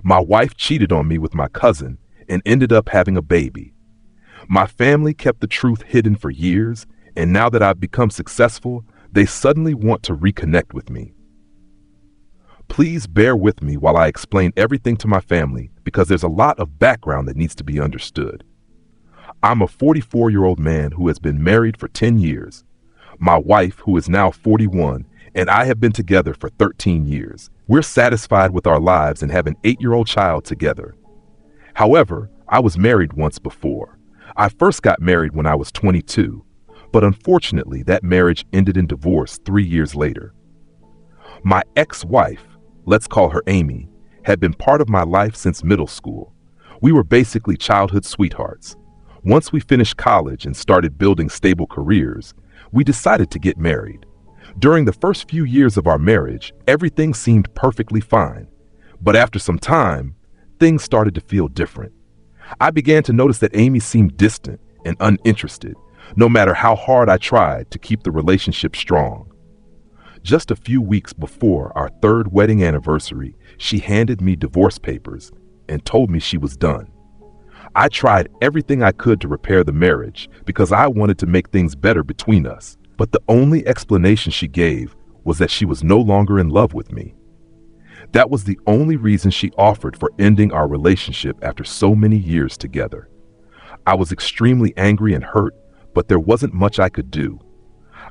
My wife cheated on me with my cousin and ended up having a baby. My family kept the truth hidden for years, and now that I've become successful, they suddenly want to reconnect with me. Please bear with me while I explain everything to my family because there's a lot of background that needs to be understood. I'm a 44-year-old man who has been married for 10 years. My wife, who is now 41, and I have been together for 13 years. We're satisfied with our lives and have an 8-year-old child together. However, I was married once before. I first got married when I was 22, but unfortunately that marriage ended in divorce 3 years later. My ex-wife, let's call her Amy, had been part of my life since middle school. We were basically childhood sweethearts. Once we finished college and started building stable careers, we decided to get married. During the first few years of our marriage, everything seemed perfectly fine. But after some time, things started to feel different. I began to notice that Amy seemed distant and uninterested, no matter how hard I tried to keep the relationship strong. Just a few weeks before our third wedding anniversary, she handed me divorce papers and told me she was done. I tried everything I could to repair the marriage because I wanted to make things better between us, but the only explanation she gave was that she was no longer in love with me. That was the only reason she offered for ending our relationship after so many years together. I was extremely angry and hurt, but there wasn't much I could do.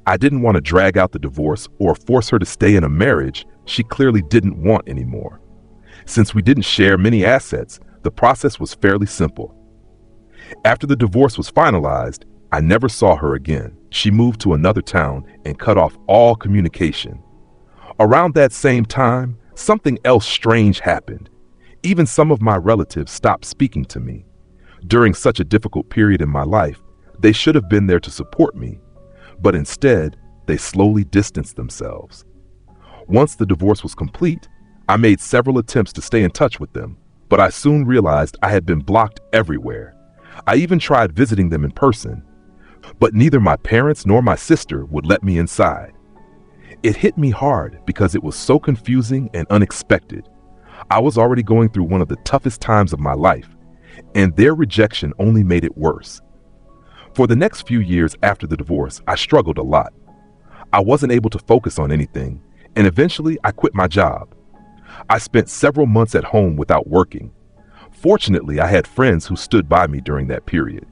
I didn't want to drag out the divorce or force her to stay in a marriage she clearly didn't want anymore. Since we didn't share many assets, the process was fairly simple. After the divorce was finalized, I never saw her again. She moved to another town and cut off all communication. Around that same time, something else strange happened. Even some of my relatives stopped speaking to me. During such a difficult period in my life, they should have been there to support me, but instead, they slowly distanced themselves. Once the divorce was complete, I made several attempts to stay in touch with them, but I soon realized I had been blocked everywhere. I even tried visiting them in person, but neither my parents nor my sister would let me inside. It hit me hard because it was so confusing and unexpected. I was already going through one of the toughest times of my life, and their rejection only made it worse. For the next few years after the divorce, I struggled a lot. I wasn't able to focus on anything, and eventually I quit my job. I spent several months at home without working. Fortunately, I had friends who stood by me during that period.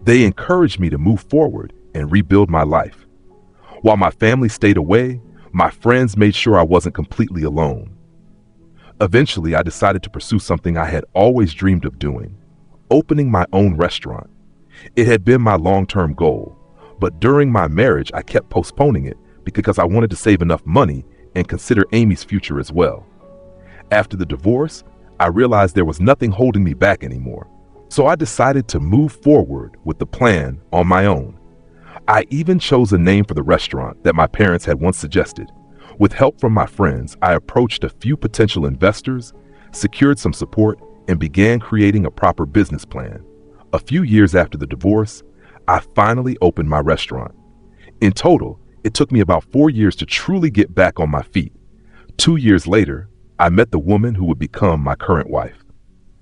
They encouraged me to move forward and rebuild my life. While my family stayed away, my friends made sure I wasn't completely alone. Eventually, I decided to pursue something I had always dreamed of doing, opening my own restaurant. It had been my long-term goal, but during my marriage, I kept postponing it because I wanted to save enough money and consider Amy's future as well. After the divorce, I realized there was nothing holding me back anymore, so I decided to move forward with the plan on my own. I even chose a name for the restaurant that my parents had once suggested. With help from my friends, I approached a few potential investors, secured some support, and began creating a proper business plan. A few years after the divorce, I finally opened my restaurant. In total, it took me about 4 years to truly get back on my feet. 2 years later, I met the woman who would become my current wife.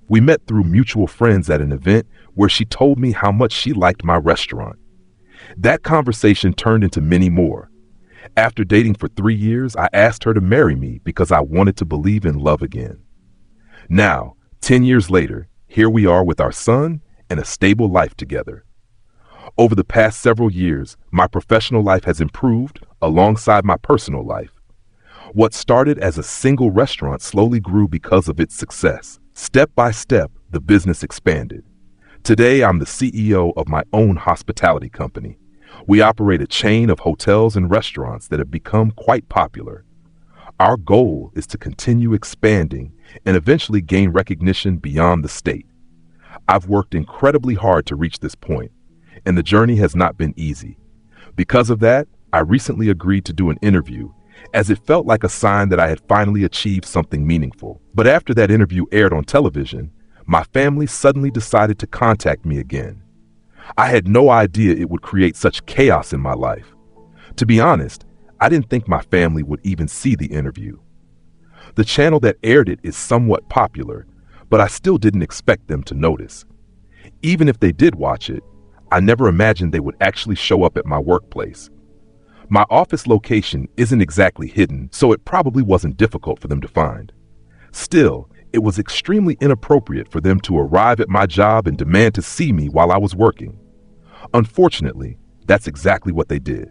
We met through mutual friends at an event where she told me how much she liked my restaurant. That conversation turned into many more. After dating for 3 years, I asked her to marry me because I wanted to believe in love again. Now, 10 years later, here we are with our son and a stable life together. Over the past several years, my professional life has improved alongside my personal life. What started as a single restaurant slowly grew because of its success. Step by step, the business expanded. Today, I'm the CEO of my own hospitality company. We operate a chain of hotels and restaurants that have become quite popular. Our goal is to continue expanding and eventually gain recognition beyond the state. I've worked incredibly hard to reach this point, and the journey has not been easy. Because of that, I recently agreed to do an interview, as it felt like a sign that I had finally achieved something meaningful. But after that interview aired on television, my family suddenly decided to contact me again. I had no idea it would create such chaos in my life. To be honest, I didn't think my family would even see the interview. The channel that aired it is somewhat popular, but I still didn't expect them to notice. Even if they did watch it, I never imagined they would actually show up at my workplace. My office location isn't exactly hidden, so it probably wasn't difficult for them to find. Still, it was extremely inappropriate for them to arrive at my job and demand to see me while I was working. Unfortunately, that's exactly what they did.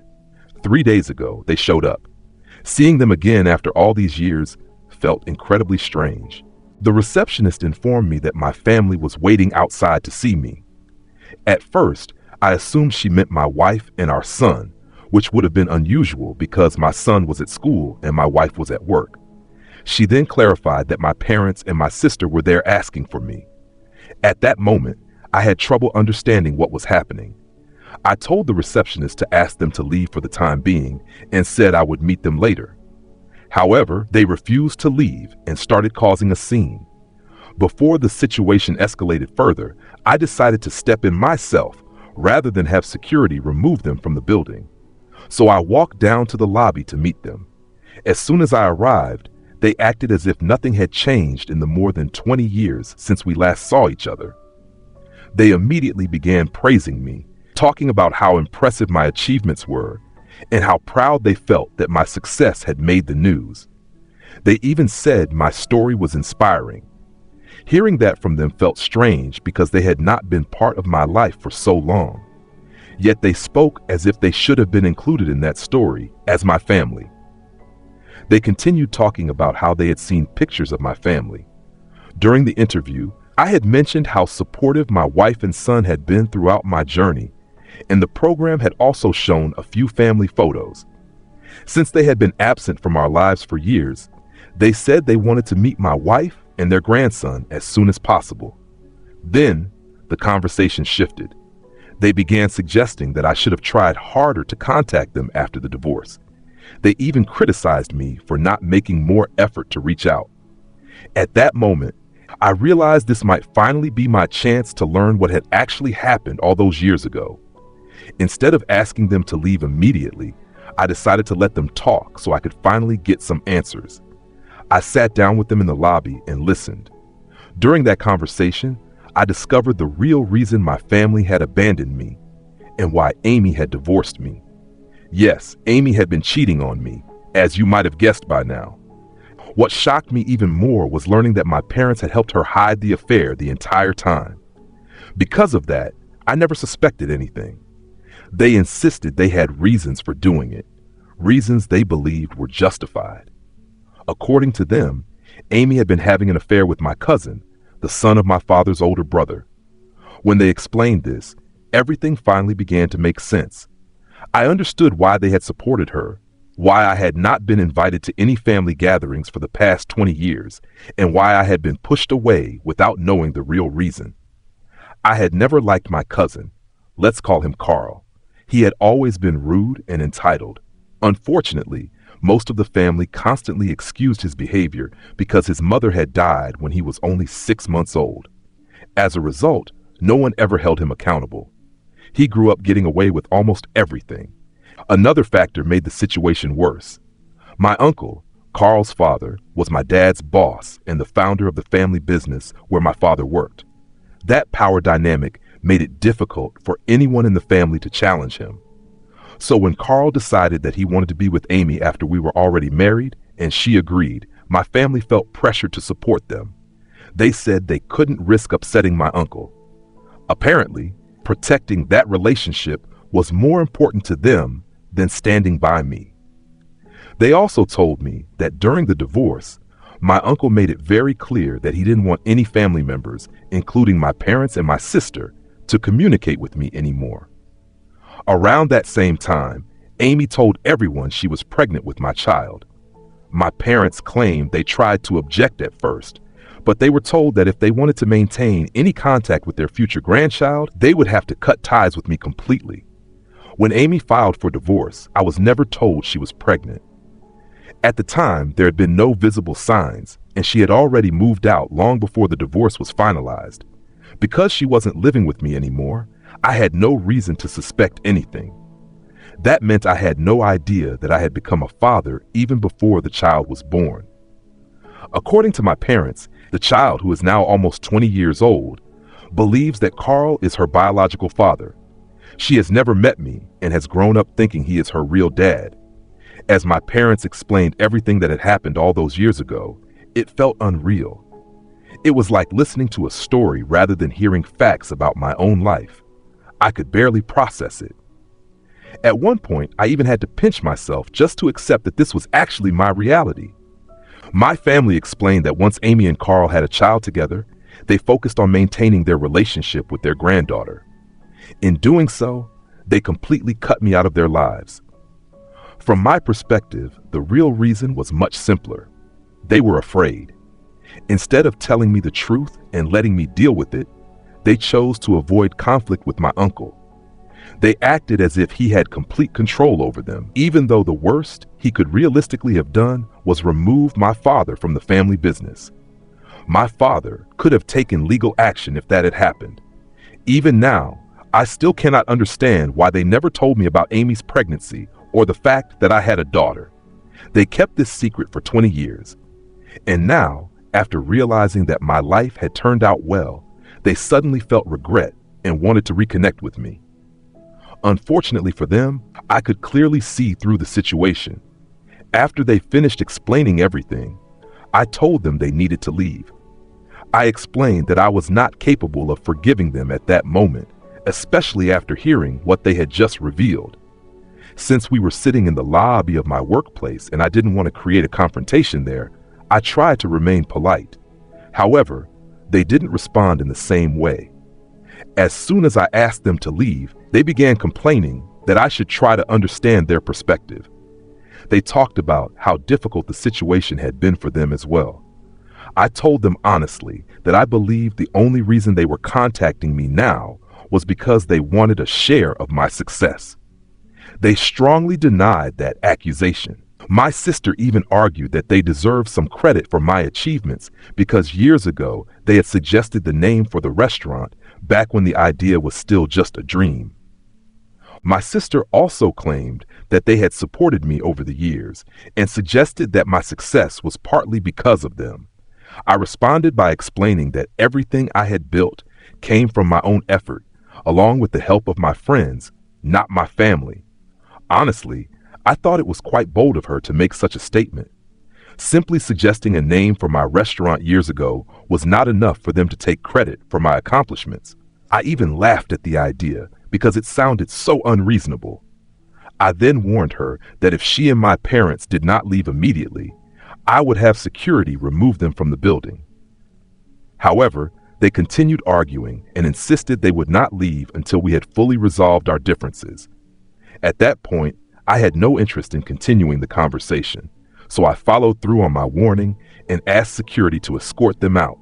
3 days ago, they showed up. Seeing them again after all these years felt incredibly strange. The receptionist informed me that my family was waiting outside to see me. At first, I assumed she meant my wife and our son, which would have been unusual because my son was at school and my wife was at work. She then clarified that my parents and my sister were there asking for me. At that moment, I had trouble understanding what was happening. I told the receptionist to ask them to leave for the time being and said I would meet them later. However, they refused to leave and started causing a scene. Before the situation escalated further, I decided to step in myself rather than have security remove them from the building. So I walked down to the lobby to meet them. As soon as I arrived, they acted as if nothing had changed in the more than 20 years since we last saw each other. They immediately began praising me, talking about how impressive my achievements were and how proud they felt that my success had made the news. They even said my story was inspiring. Hearing that from them felt strange because they had not been part of my life for so long. Yet they spoke as if they should have been included in that story as my family. They continued talking about how they had seen pictures of my family. During the interview, I had mentioned how supportive my wife and son had been throughout my journey, and the program had also shown a few family photos. Since they had been absent from our lives for years, they said they wanted to meet my wife and their grandson as soon as possible. Then, the conversation shifted. They began suggesting that I should have tried harder to contact them after the divorce. They even criticized me for not making more effort to reach out. At that moment, I realized this might finally be my chance to learn what had actually happened all those years ago. Instead of asking them to leave immediately, I decided to let them talk so I could finally get some answers. I sat down with them in the lobby and listened. During that conversation, I discovered the real reason my family had abandoned me and why Amy had divorced me. Yes, Amy had been cheating on me, as you might have guessed by now. What shocked me even more was learning that my parents had helped her hide the affair the entire time. Because of that, I never suspected anything. They insisted they had reasons for doing it, reasons they believed were justified. According to them, Amy had been having an affair with my cousin, the son of my father's older brother. When they explained this, everything finally began to make sense. I understood why they had supported her, why I had not been invited to any family gatherings for the past 20 years, and why I had been pushed away without knowing the real reason. I had never liked my cousin. Let's call him Carl. He had always been rude and entitled. Unfortunately, most of the family constantly excused his behavior because his mother had died when he was only 6 months old. As a result, no one ever held him accountable. He grew up getting away with almost everything. Another factor made the situation worse. My uncle, Carl's father, was my dad's boss and the founder of the family business where my father worked. That power dynamic made it difficult for anyone in the family to challenge him. So when Carl decided that he wanted to be with Amy after we were already married, and she agreed, my family felt pressured to support them. They said they couldn't risk upsetting my uncle. Apparently, protecting that relationship was more important to them than standing by me. They also told me that during the divorce, my uncle made it very clear that he didn't want any family members, including my parents and my sister, to communicate with me anymore. Around that same time, Amy told everyone she was pregnant with my child. My parents claimed they tried to object at first, but they were told that if they wanted to maintain any contact with their future grandchild, they would have to cut ties with me completely. When Amy filed for divorce, I was never told she was pregnant. At the time, there had been no visible signs, and she had already moved out long before the divorce was finalized. Because she wasn't living with me anymore, I had no reason to suspect anything. That meant I had no idea that I had become a father even before the child was born. According to my parents, The child, who is now almost 20 years old, believes that Carl is her biological father. She has never met me and has grown up thinking he is her real dad. As my parents explained everything that had happened all those years ago, it felt unreal. It was like listening to a story rather than hearing facts about my own life. I could barely process it. At one point, I even had to pinch myself just to accept that this was actually my reality. My family explained that once Amy and Carl had a child together, they focused on maintaining their relationship with their granddaughter. In doing so, they completely cut me out of their lives. From my perspective, the real reason was much simpler. They were afraid. Instead of telling me the truth and letting me deal with it, they chose to avoid conflict with my uncle. They acted as if he had complete control over them, even though the worst he could realistically have done was remove my father from the family business. My father could have taken legal action if that had happened. Even now, I still cannot understand why they never told me about Amy's pregnancy or the fact that I had a daughter. They kept this secret for 20 years. And now, after realizing that my life had turned out well, they suddenly felt regret and wanted to reconnect with me. Unfortunately for them, I could clearly see through the situation. After they finished explaining everything, I told them they needed to leave. I explained that I was not capable of forgiving them at that moment, especially after hearing what they had just revealed. Since we were sitting in the lobby of my workplace and I didn't want to create a confrontation there, I tried to remain polite. However, they didn't respond in the same way. As soon as I asked them to leave, they began complaining that I should try to understand their perspective. They talked about how difficult the situation had been for them as well. I told them honestly that I believed the only reason they were contacting me now was because they wanted a share of my success. They strongly denied that accusation. My sister even argued that they deserved some credit for my achievements because years ago they had suggested the name for the restaurant back when the idea was still just a dream. My sister also claimed that they had supported me over the years and suggested that my success was partly because of them. I responded by explaining that everything I had built came from my own effort, along with the help of my friends, not my family. Honestly, I thought it was quite bold of her to make such a statement. Simply suggesting a name for my restaurant years ago was not enough for them to take credit for my accomplishments. I even laughed at the idea because it sounded so unreasonable. I then warned her that if she and my parents did not leave immediately, I would have security remove them from the building. However, they continued arguing and insisted they would not leave until we had fully resolved our differences. At that point, I had no interest in continuing the conversation, so I followed through on my warning and asked security to escort them out.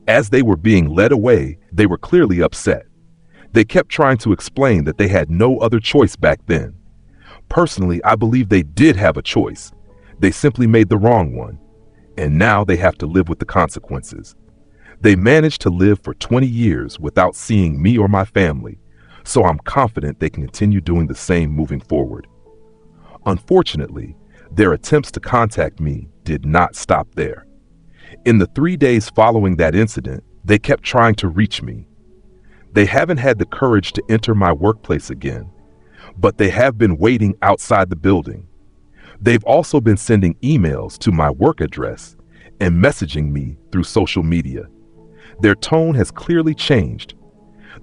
As they were being led away, they were clearly upset. They kept trying to explain that they had no other choice back then. Personally, I believe they did have a choice. They simply made the wrong one, and now they have to live with the consequences. They managed to live for 20 years without seeing me or my family, so I'm confident they can continue doing the same moving forward. Unfortunately, their attempts to contact me did not stop there. In the 3 days following that incident, they kept trying to reach me. They haven't had the courage to enter my workplace again, but they have been waiting outside the building. They've also been sending emails to my work address and messaging me through social media. Their tone has clearly changed.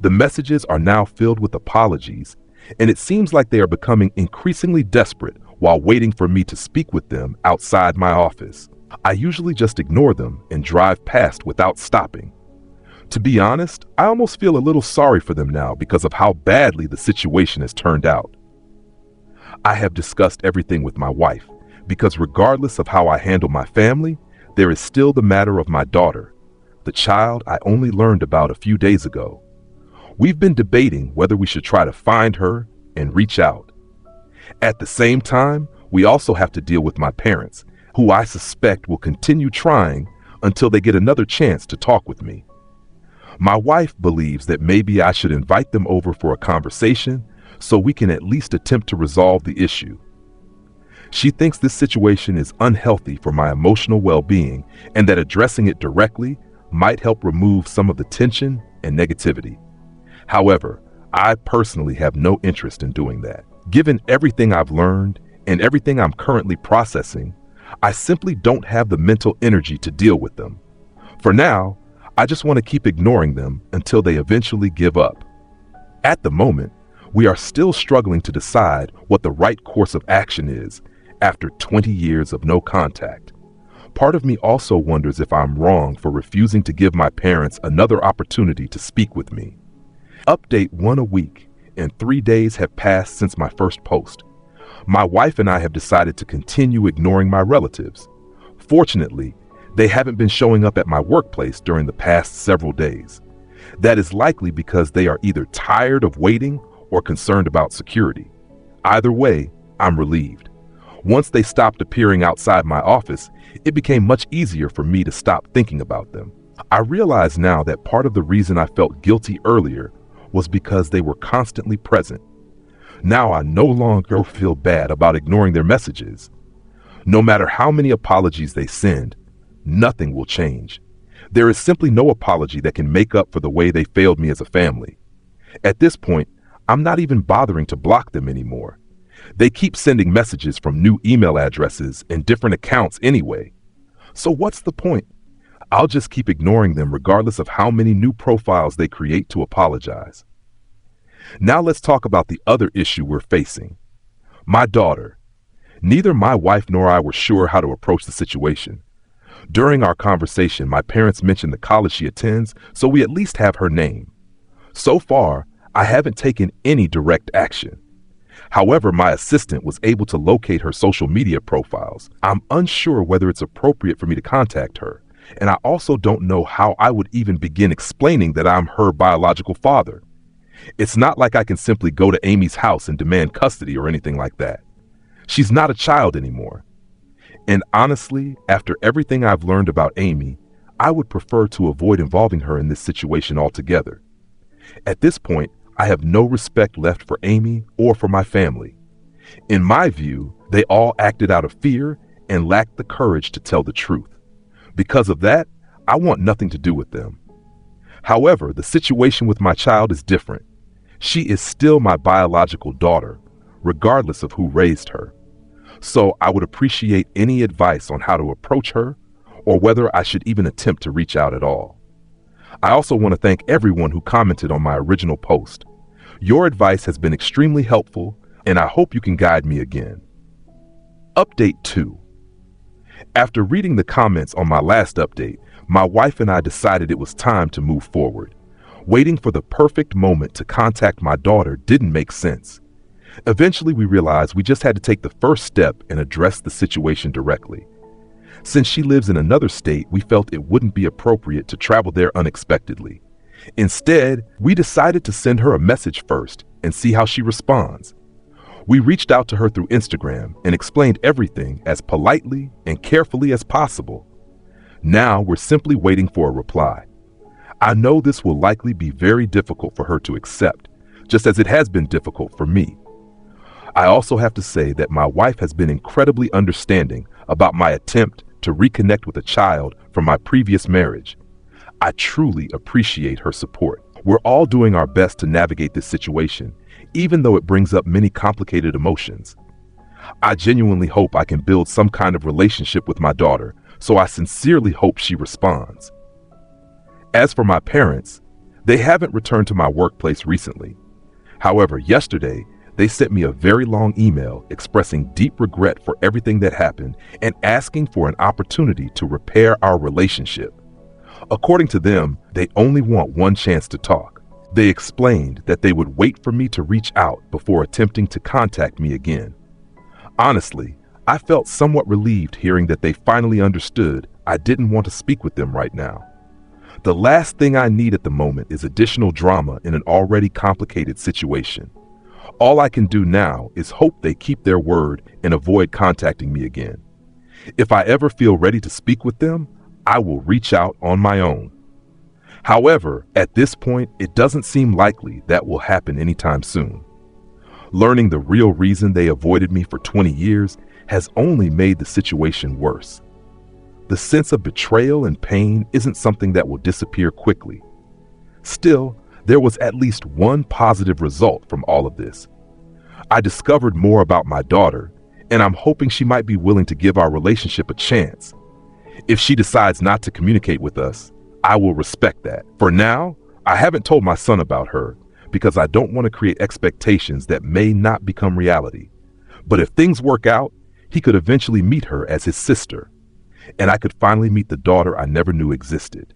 The messages are now filled with apologies, and it seems like they are becoming increasingly desperate while waiting for me to speak with them outside my office. I usually just ignore them and drive past without stopping. To be honest, I almost feel a little sorry for them now because of how badly the situation has turned out. I have discussed everything with my wife because regardless of how I handle my family, there is still the matter of my daughter, the child I only learned about a few days ago. We've been debating whether we should try to find her and reach out. At the same time, we also have to deal with my parents, who I suspect will continue trying until they get another chance to talk with me. My wife believes that maybe I should invite them over for a conversation so we can at least attempt to resolve the issue. She thinks this situation is unhealthy for my emotional well-being and that addressing it directly might help remove some of the tension and negativity. However, I personally have no interest in doing that. Given everything I've learned and everything I'm currently processing, I simply don't have the mental energy to deal with them. For now, I just want to keep ignoring them until they eventually give up. At the moment, we are still struggling to decide what the right course of action is after 20 years of no contact. Part of me also wonders if I'm wrong for refusing to give my parents another opportunity to speak with me. Update 1 a week, and 3 days have passed since my first post. My wife and I have decided to continue ignoring my relatives. Fortunately, they haven't been showing up at my workplace during the past several days. That is likely because they are either tired of waiting or concerned about security. Either way, I'm relieved. Once they stopped appearing outside my office, it became much easier for me to stop thinking about them. I realize now that part of the reason I felt guilty earlier was because they were constantly present. Now I no longer feel bad about ignoring their messages. No matter how many apologies they send, nothing will change. There is simply no apology that can make up for the way they failed me as a family. At this point, I'm not even bothering to block them anymore. They keep sending messages from new email addresses and different accounts anyway. So what's the point? I'll just keep ignoring them regardless of how many new profiles they create to apologize. Now let's talk about the other issue we're facing. My daughter. Neither my wife nor I were sure how to approach the situation. During our conversation, my parents mentioned the college she attends, so we at least have her name. So far, I haven't taken any direct action. However, my assistant was able to locate her social media profiles. I'm unsure whether it's appropriate for me to contact her, and I also don't know how I would even begin explaining that I'm her biological father. It's not like I can simply go to Amy's house and demand custody or anything like that. She's not a child anymore. And honestly, after everything I've learned about Amy, I would prefer to avoid involving her in this situation altogether. At this point, I have no respect left for Amy or for my family. In my view, they all acted out of fear and lacked the courage to tell the truth. Because of that, I want nothing to do with them. However, the situation with my child is different. She is still my biological daughter, regardless of who raised her. So I would appreciate any advice on how to approach her or whether I should even attempt to reach out at all. I also want to thank everyone who commented on my original post. Your advice has been extremely helpful, and I hope you can guide me again. Update 2. After reading the comments on my last update, my wife and I decided it was time to move forward. Waiting for the perfect moment to contact my daughter didn't make sense. Eventually, we realized we just had to take the first step and address the situation directly. Since she lives in another state, we felt it wouldn't be appropriate to travel there unexpectedly. Instead, we decided to send her a message first and see how she responds. We reached out to her through Instagram and explained everything as politely and carefully as possible. Now we're simply waiting for a reply. I know this will likely be very difficult for her to accept, just as it has been difficult for me. I also have to say that my wife has been incredibly understanding about my attempt to reconnect with a child from my previous marriage. I truly appreciate her support. We're all doing our best to navigate this situation, even though it brings up many complicated emotions. I genuinely hope I can build some kind of relationship with my daughter, so I sincerely hope she responds. As for my parents, they haven't returned to my workplace recently. However, yesterday, they sent me a very long email expressing deep regret for everything that happened and asking for an opportunity to repair our relationship. According to them, they only want one chance to talk. They explained that they would wait for me to reach out before attempting to contact me again. Honestly, I felt somewhat relieved hearing that they finally understood I didn't want to speak with them right now. The last thing I need at the moment is additional drama in an already complicated situation. All I can do now is hope they keep their word and avoid contacting me again. If I ever feel ready to speak with them, I will reach out on my own. However, at this point, it doesn't seem likely that will happen anytime soon. Learning the real reason they avoided me for 20 years has only made the situation worse. The sense of betrayal and pain isn't something that will disappear quickly. Still, there was at least one positive result from all of this. I discovered more about my daughter, and I'm hoping she might be willing to give our relationship a chance. If she decides not to communicate with us, I will respect that. For now, I haven't told my son about her because I don't want to create expectations that may not become reality. But if things work out, he could eventually meet her as his sister, and I could finally meet the daughter I never knew existed.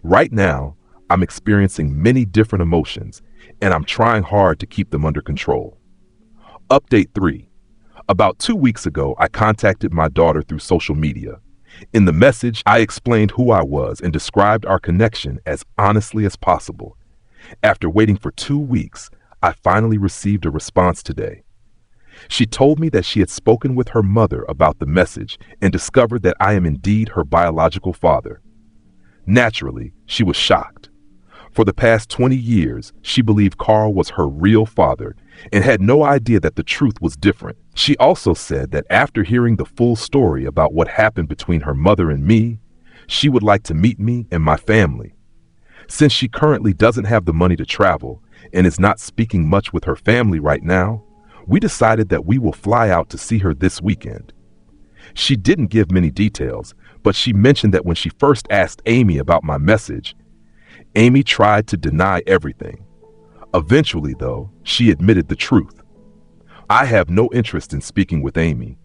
Right now, I'm experiencing many different emotions, and I'm trying hard to keep them under control. Update 3. About 2 weeks ago, I contacted my daughter through social media. In the message, I explained who I was and described our connection as honestly as possible. After waiting for 2 weeks, I finally received a response today. She told me that she had spoken with her mother about the message and discovered that I am indeed her biological father. Naturally, she was shocked. For the past 20 years, she believed Carl was her real father and had no idea that the truth was different. She also said that after hearing the full story about what happened between her mother and me, she would like to meet me and my family. Since she currently doesn't have the money to travel and is not speaking much with her family right now, we decided that we will fly out to see her this weekend. She didn't give many details, but she mentioned that when she first asked Amy about my message, Amy tried to deny everything. Eventually, though, she admitted the truth. I have no interest in speaking with Amy,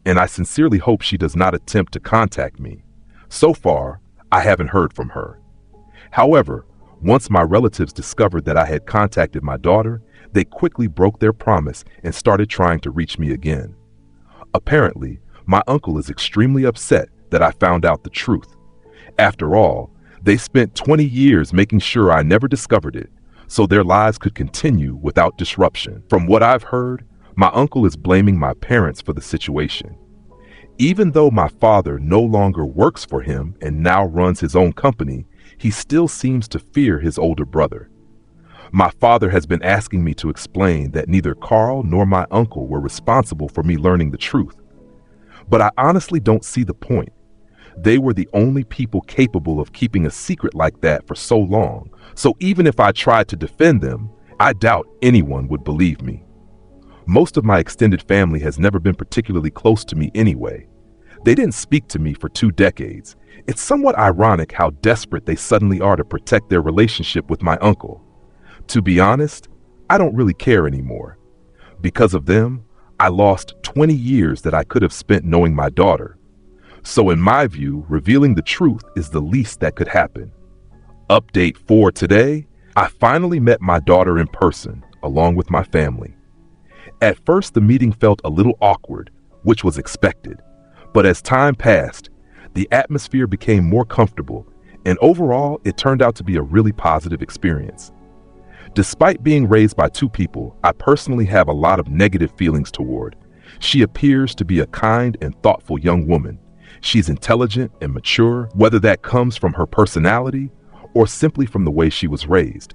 and I sincerely hope she does not attempt to contact me. So far, I haven't heard from her. However, once my relatives discovered that I had contacted my daughter, they quickly broke their promise and started trying to reach me again. Apparently, my uncle is extremely upset that I found out the truth. After all, they spent 20 years making sure I never discovered it, so their lives could continue without disruption. From what I've heard, my uncle is blaming my parents for the situation. Even though my father no longer works for him and now runs his own company, he still seems to fear his older brother. My father has been asking me to explain that neither Carl nor my uncle were responsible for me learning the truth. But I honestly don't see the point. They were the only people capable of keeping a secret like that for so long, so even if I tried to defend them, I doubt anyone would believe me. Most of my extended family has never been particularly close to me anyway. They didn't speak to me for 2 decades. It's somewhat ironic how desperate they suddenly are to protect their relationship with my uncle. To be honest, I don't really care anymore. Because of them, I lost 20 years that I could have spent knowing my daughter. So in my view, revealing the truth is the least that could happen. Update 4 today, I finally met my daughter in person, along with my family. At first, the meeting felt a little awkward, which was expected. But as time passed, the atmosphere became more comfortable, and overall, it turned out to be a really positive experience. Despite being raised by 2 people, I personally have a lot of negative feelings toward. She appears to be a kind and thoughtful young woman. She's intelligent and mature, whether that comes from her personality or simply from the way she was raised.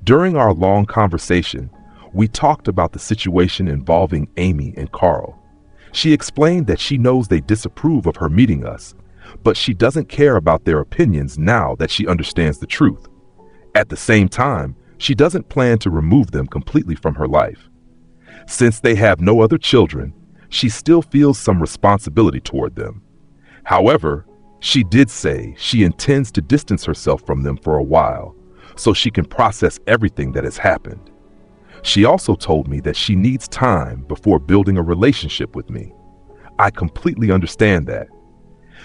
During our long conversation, we talked about the situation involving Amy and Carl. She explained that she knows they disapprove of her meeting us, but she doesn't care about their opinions now that she understands the truth. At the same time, she doesn't plan to remove them completely from her life. Since they have no other children, she still feels some responsibility toward them. However, she did say she intends to distance herself from them for a while, so she can process everything that has happened. She also told me that she needs time before building a relationship with me. I completely understand that.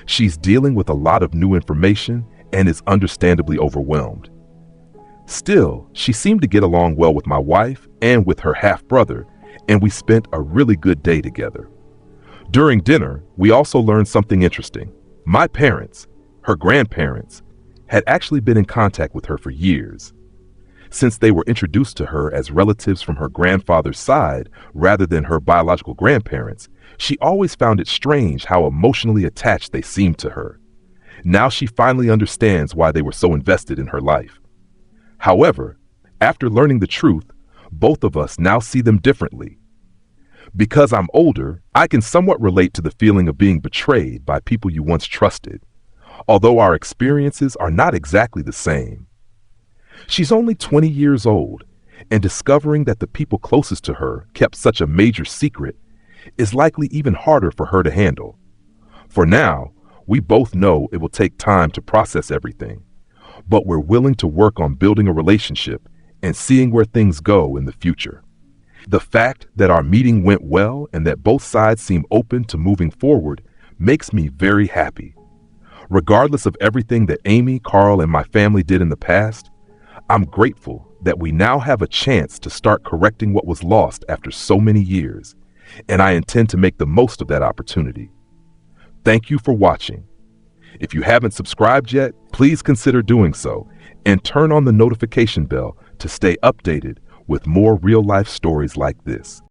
She's dealing with a lot of new information and is understandably overwhelmed. Still, she seemed to get along well with my wife and with her half-brother, and we spent a really good day together. During dinner, we also learned something interesting. My parents, her grandparents, had actually been in contact with her for years. Since they were introduced to her as relatives from her grandfather's side rather than her biological grandparents, she always found it strange how emotionally attached they seemed to her. Now she finally understands why they were so invested in her life. However, after learning the truth, both of us now see them differently. Because I'm older, I can somewhat relate to the feeling of being betrayed by people you once trusted, although our experiences are not exactly the same. She's only 20 years old, and discovering that the people closest to her kept such a major secret is likely even harder for her to handle. For now, we both know it will take time to process everything, but we're willing to work on building a relationship and seeing where things go in the future. The fact that our meeting went well and that both sides seem open to moving forward makes me very happy. Regardless of everything that Amy, Carl, and my family did in the past, I'm grateful that we now have a chance to start correcting what was lost after so many years, and I intend to make the most of that opportunity. Thank you for watching. If you haven't subscribed yet, please consider doing so and turn on the notification bell to stay updated with more real-life stories like this.